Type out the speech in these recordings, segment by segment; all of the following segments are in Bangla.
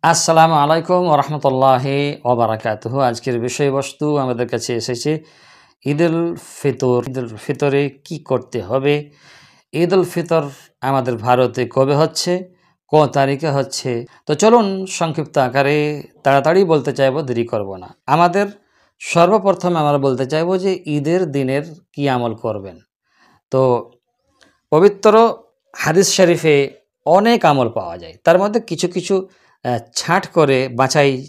আসসালামু আলাইকুম ওয়া রাহমাতুল্লাহি ওয়া বারাকাতুহু। আজকের বিষয়বস্তু আমাদের কাছে এসেছে ঈদুল ফিতর। ঈদুল ফিতরে কি করতে হবে? ঈদুল ফিতর আমাদের ভারতে কবে হচ্ছে, কোন তারিখে হচ্ছে? তো চলুন সংক্ষিপ্ত আকারে তাড়াতাড়ি বলতে চাইবো, দেরি করব না। আমাদের সর্বপ্রথমে আমরা বলতে চাইবো যে ঈদের দিনের কি আমল করবেন। তো পবিত্র হাদিস শরীফে অনেক আমল পাওয়া যায়, তার মধ্যে কিছু কিছু ছাঁট করে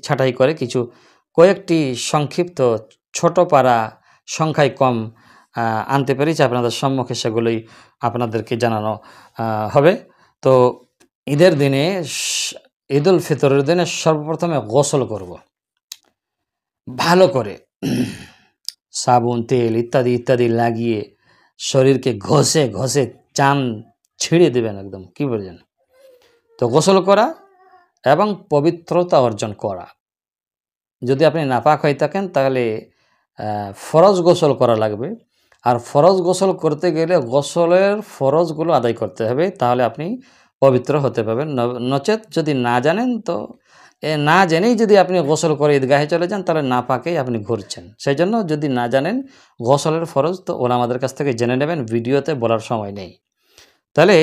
ছাঁটাই করে কিছু কয়েকটি সংক্ষিপ্ত ছোট পারা সংখ্যায় কম আনতে পেরেছি আপনাদের সম্মুখে, সেগুলোই আপনাদেরকে জানানো হবে। তো ঈদের দিনে ঈদুল ফিতরের দিনে সর্বপ্রথমে গোসল করব ভালো করে, সাবুন তেল ইত্যাদি ইত্যাদি লাগিয়ে শরীরকে ঘষে ঘষে চান ছিঁড়ে দেবেন একদম, কি বলছেন। তো গোসল করা এবং পবিত্রতা অর্জন করা। যদি আপনি নাপাক হয়ে থাকেন তাহলে ফরজ গোসল করা লাগবে, আর ফরজ গোসল করতে গেলে গোসলের ফরজগুলো আদায় করতে হবে, তাহলে আপনি পবিত্র হতে পারবেন। নচেত যদি না জানেন, তো না জেনেই যদি আপনি গোসল করে ঈদগাহে চলে যান, তাহলে নাপাকেই আপনি ঘুরছেন। সেই জন্য যদি না জানেন গোসলের ফরজ, তো ওলামাদের কাছ থেকে জেনে নেবেন, ভিডিওতে বলার সময় নেই। তাহলে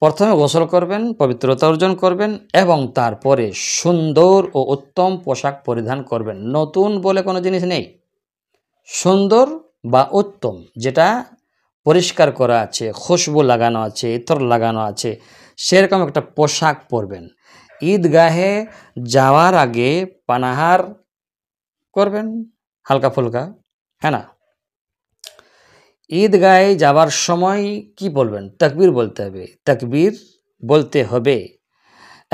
প্রথমে গোসল করবেন, পবিত্রতা অর্জন করবেন এবং তারপরে সুন্দর ও উত্তম পোশাক পরিধান করবেন। নতুন বলে কোনো জিনিস নেই, সুন্দর বা উত্তম, যেটা পরিষ্কার করা আছে, খুশবু লাগানো আছে, ইতর লাগানো আছে, সেরকম একটা পোশাক পরবেন। ঈদগাহে যাওয়ার আগে পানাহার করবেন হালকা ফুলকা, হ্যাঁ না। ঈদগাহে যাবার সময় কি বলবেন? তাকবীর বলতে হবে, তাকবীর বলতে হবে।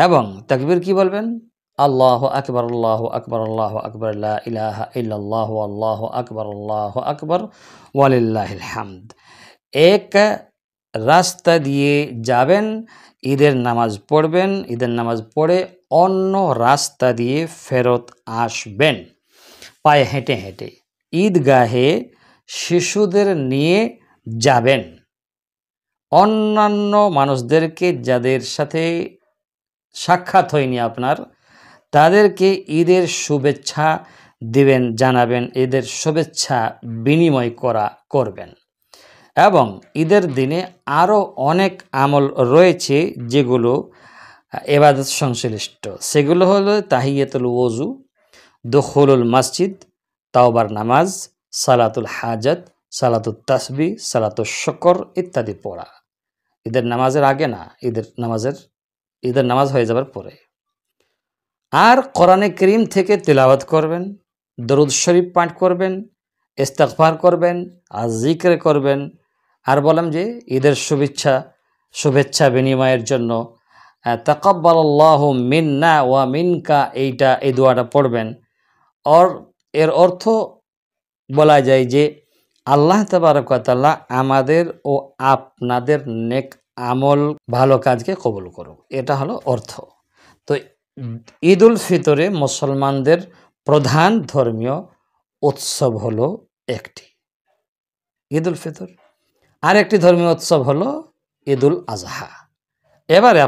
এবং তাকবীর কি বলবেন? আল্লাহু আকবার, আল্লাহু আকবার, আল্লাহু আকবার, লা ইলাহা ইল্লাল্লাহু, আল্লাহু আকবার, আল্লাহু আকবার, ওয়ালিল্লাহিল হামদ। এক রাস্তা দিয়ে যাবেন, ঈদের নামাজ পড়বেন, ঈদের নামাজ পড়ে অন্য রাস্তা দিয়ে ফেরত আসবেন পায়ে হেঁটে হেঁটে। ঈদগাহে শিশুদের নিয়ে যাবেন, অন্যান্য মানুষদেরকে যাদের সাথে সাক্ষাৎ হয়নি আপনার, তাদেরকে ঈদের শুভেচ্ছা দিবেন, জানাবেন, ঈদের শুভেচ্ছা বিনিময় করবেন। এবং ঈদের দিনে আরও অনেক আমল রয়েছে যেগুলো ইবাদত সংশ্লিষ্ট। সেগুলো হলো তাহিয়াতুল ওযু, দুখুলুল মসজিদ, তাওবার নামাজ, সালাতুল হাজাত, সালাতুত তাসবিহ, সালাতুল শুকর ইত্যাদি পড়া। ঈদের নামাজের আগে না, ঈদের নামাজ হয়ে যাবার পরে। আর কোরআনে কারীম থেকে তিলাওয়াত করবেন, দরুদ শরীফ পাঠ করবেন, ইস্তিগফার করবেন, আর জিকির করবেন। আর বললাম যে ঈদের শুভেচ্ছা বিনিময়ের জন্য তাকাব্বালাল্লাহু মিন্না ওয়া মিনকা, এই দোয়াটা পড়বেন। এর অর্থ বলা যায় যে আল্লাহ তাবারক ওয়া তাআলা আমাদের ও আপনাদের নেক আমল, ভালো কাজকে কবুল করুক, এটা হলো অর্থ। তো ঈদুল ফিতরে মুসলমানদের প্রধান ধর্মীয় উৎসব হলো একটি ঈদুল ফিতর, আর একটি ধর্মীয় উৎসব হলো ঈদুল আজহা। এবারে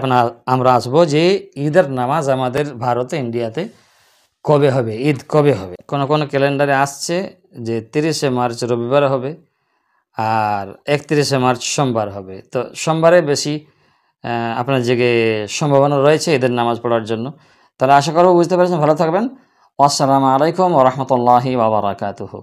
আমরা আসবো যে ঈদের নামাজ আমাদের ভারতে, ইন্ডিয়াতে কবে হবে, ঈদ কবে হবে। কোনো কোনো ক্যালেন্ডারে আসছে যে 30শে মার্চ রবিবার হবে, আর 31শে মার্চ সোমবার হবে। তো সোমবারে বেশি আপনার জেগে সম্ভাবনা রয়েছে ঈদের নামাজ পড়ার জন্য। তাহলে আশা করব বুঝতে পেরেছেন। ভালো থাকবেন। আসসালামু আলাইকুম ওয়া রাহমাতুল্লাহি ওয়া বারাকাতুহু।